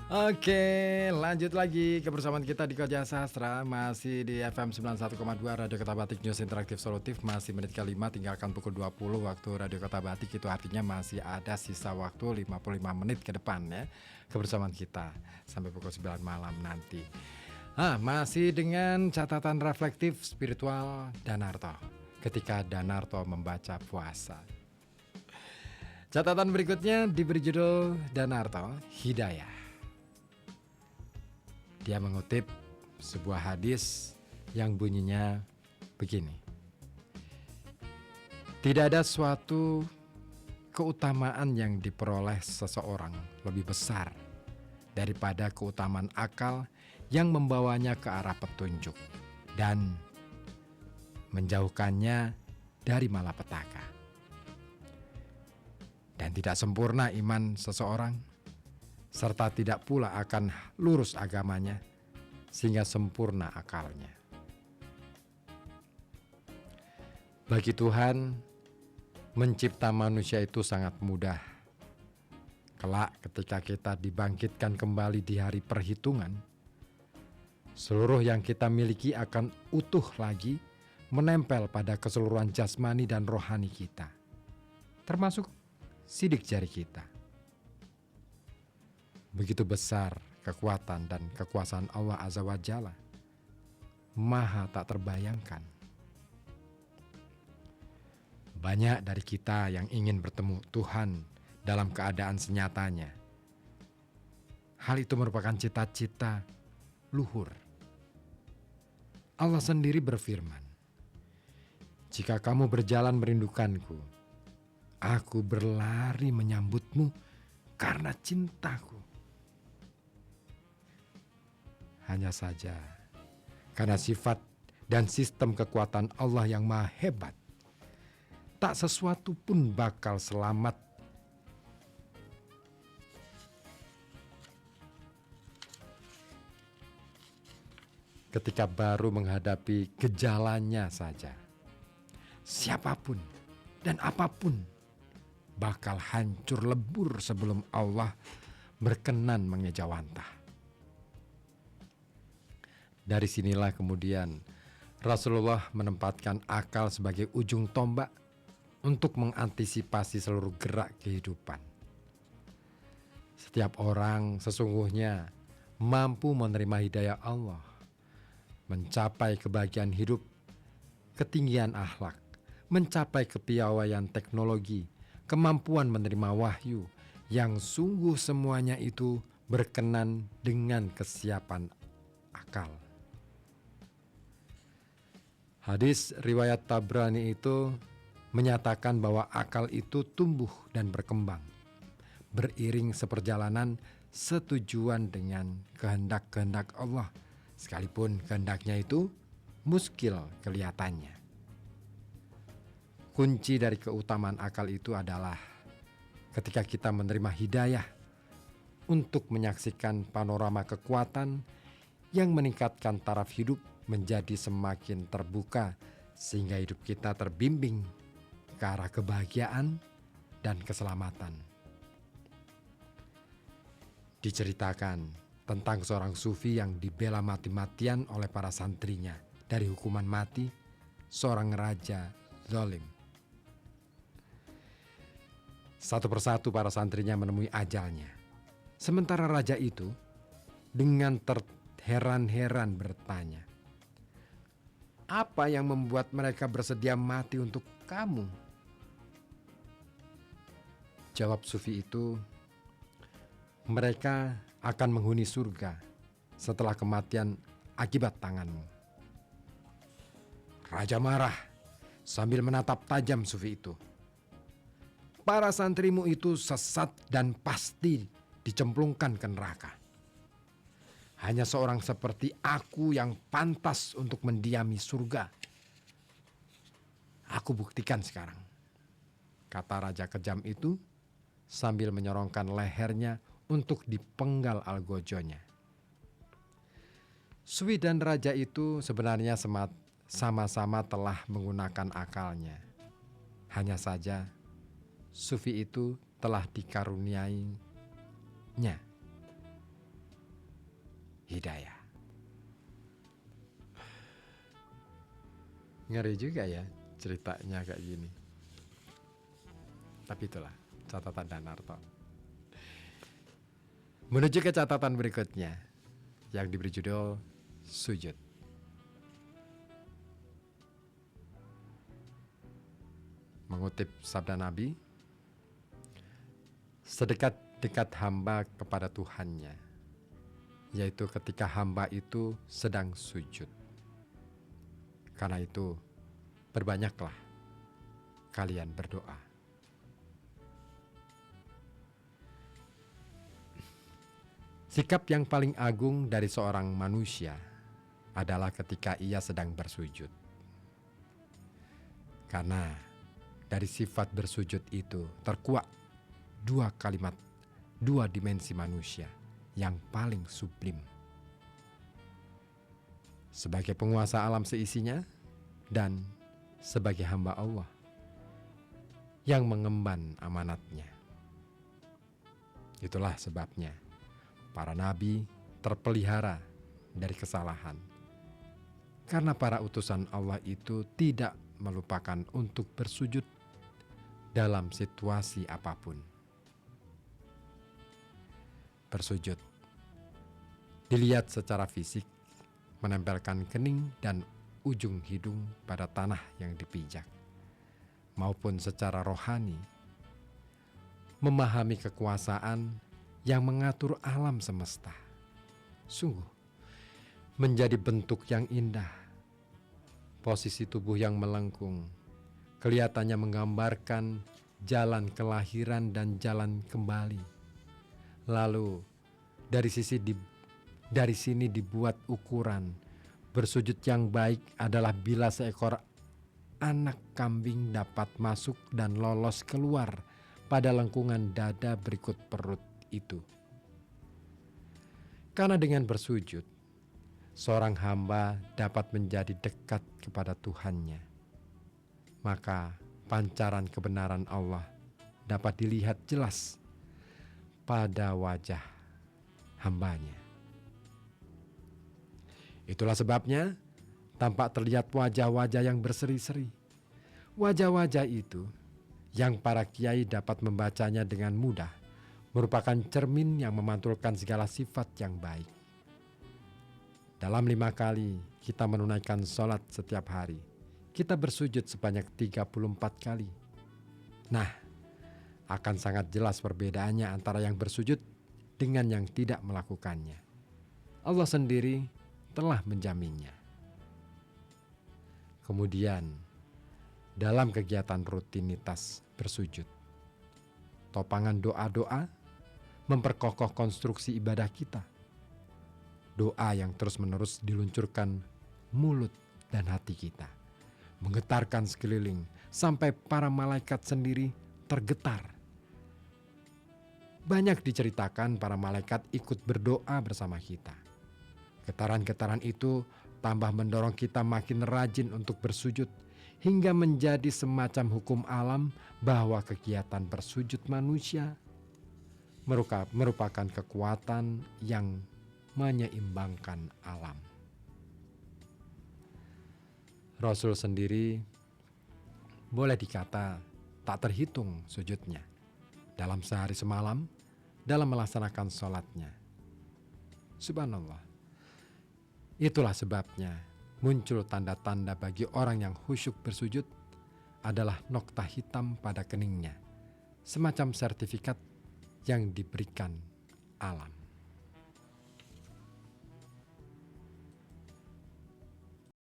Oke, lanjut lagi kebersamaan kita di Koja Sastra. Masih di FM 91,2 Radio Kota Batik News Interaktif Solutif. Masih menit ke-5, tinggalkan pukul 20 waktu Radio Kota Batik. Itu artinya masih ada sisa waktu 55 menit ke depan ya, kebersamaan kita sampai pukul 9 malam nanti. Masih dengan catatan reflektif spiritual Danarto ketika Danarto membaca puasa. Catatan berikutnya diberi judul Danarto Hidayah. Dia mengutip sebuah hadis yang bunyinya begini. Tidak ada suatu keutamaan yang diperoleh seseorang lebih besar daripada keutamaan akal yang membawanya ke arah petunjuk dan menjauhkannya dari malapetaka. Dan tidak sempurna iman seseorang, serta tidak pula akan lurus agamanya sehingga sempurna akalnya. Bagi Tuhan, mencipta manusia itu sangat mudah. Kelak ketika kita dibangkitkan kembali di hari perhitungan, seluruh yang kita miliki akan utuh lagi menempel pada keseluruhan jasmani dan rohani kita, termasuk sidik jari kita. Begitu besar kekuatan dan kekuasaan Allah Azza wa Jalla, maha tak terbayangkan. Banyak dari kita yang ingin bertemu Tuhan dalam keadaan senyatanya. Hal itu merupakan cita-cita luhur. Allah sendiri berfirman, "Jika kamu berjalan merindukanku, aku berlari menyambutmu karena cintaku." Hanya saja, karena sifat dan sistem kekuatan Allah yang maha hebat, tak sesuatu pun bakal selamat ketika baru menghadapi gejalanya saja. Siapapun dan apapun bakal hancur lebur sebelum Allah berkenan mengejawantah. Dari sinilah kemudian Rasulullah menempatkan akal sebagai ujung tombak untuk mengantisipasi seluruh gerak kehidupan. Setiap orang sesungguhnya mampu menerima hidayah Allah, mencapai kebahagiaan hidup, ketinggian akhlak, mencapai kepiawaian teknologi, kemampuan menerima wahyu, yang sungguh semuanya itu berkenan dengan kesiapan akal. Hadis riwayat Tabrani itu menyatakan bahwa akal itu tumbuh dan berkembang, beriring seperjalanan setujuan dengan kehendak-kehendak Allah, sekalipun kehendaknya itu muskil kelihatannya. Kunci dari keutamaan akal itu adalah ketika kita menerima hidayah untuk menyaksikan panorama kekuatan yang meningkatkan taraf hidup menjadi semakin terbuka sehingga hidup kita terbimbing ke arah kebahagiaan dan keselamatan. Diceritakan tentang seorang sufi yang dibela mati-matian oleh para santrinya dari hukuman mati, seorang raja zalim. Satu persatu para santrinya menemui ajalnya. Sementara raja itu dengan terheran-heran bertanya, "Apa yang membuat mereka bersedia mati untuk kamu?" Jawab sufi itu, "Mereka akan menghuni surga setelah kematian akibat tanganmu." Raja marah sambil menatap tajam sufi itu. "Para santrimu itu sesat dan pasti dicemplungkan ke neraka. Hanya seorang seperti aku yang pantas untuk mendiami surga. Aku buktikan sekarang," kata raja kejam itu sambil menyorongkan lehernya untuk dipenggal algojonya. Sufi dan raja itu sebenarnya sama-sama telah menggunakan akalnya. Hanya saja sufi itu telah dikaruniainya hidayah. Ngeri juga ya ceritanya kayak gini. Tapi itulah catatan Danarto. Menuju ke catatan berikutnya yang diberi judul sujud. Mengutip sabda Nabi, sedekat-dekat hamba kepada Tuhannya, yaitu ketika hamba itu sedang sujud. Karena itu, berbanyaklah kalian berdoa. Sikap yang paling agung dari seorang manusia adalah ketika ia sedang bersujud. Karena dari sifat bersujud itu terkuak dua kalimat, dua dimensi manusia yang paling sublim. Sebagai penguasa alam seisinya dan sebagai hamba Allah yang mengemban amanatnya. Itulah sebabnya para nabi terpelihara dari kesalahan. Karena para utusan Allah itu tidak melupakan untuk bersujud dalam situasi apapun. Bersujud dilihat secara fisik, menempelkan kening dan ujung hidung pada tanah yang dipijak, maupun secara rohani, memahami kekuasaan yang mengatur alam semesta. Sungguh menjadi bentuk yang indah. Posisi tubuh yang melengkung kelihatannya menggambarkan jalan kelahiran dan jalan kembali. Lalu dari sini dibuat ukuran bersujud yang baik adalah bila seekor anak kambing dapat masuk dan lolos keluar pada lengkungan dada berikut perut itu. Karena dengan bersujud, seorang hamba dapat menjadi dekat kepada Tuhannya. Maka pancaran kebenaran Allah dapat dilihat jelas pada wajah hambanya. Itulah sebabnya tampak terlihat wajah-wajah yang berseri-seri. Wajah-wajah itu yang para kiai dapat membacanya dengan mudah merupakan cermin yang memantulkan segala sifat yang baik. Dalam 5 kali kita menunaikan sholat setiap hari, kita bersujud sebanyak 34 kali. Nah, akan sangat jelas perbedaannya antara yang bersujud dengan yang tidak melakukannya. Allah sendiri telah menjaminnya. Kemudian, dalam kegiatan rutinitas bersujud, topangan doa-doa memperkokoh konstruksi ibadah kita. Doa yang terus-menerus diluncurkan mulut dan hati kita, menggetarkan sekeliling sampai para malaikat sendiri tergetar. Banyak diceritakan para malaikat ikut berdoa bersama kita. Getaran-getaran itu tambah mendorong kita makin rajin untuk bersujud, hingga menjadi semacam hukum alam bahwa kegiatan bersujud manusia merupakan kekuatan yang menyeimbangkan alam. Rasul sendiri boleh dikata tak terhitung sujudnya dalam sehari semalam dalam melaksanakan sholatnya. Subhanallah. Itulah sebabnya muncul tanda-tanda bagi orang yang khusyuk bersujud adalah noktah hitam pada keningnya, semacam sertifikat yang diberikan alam.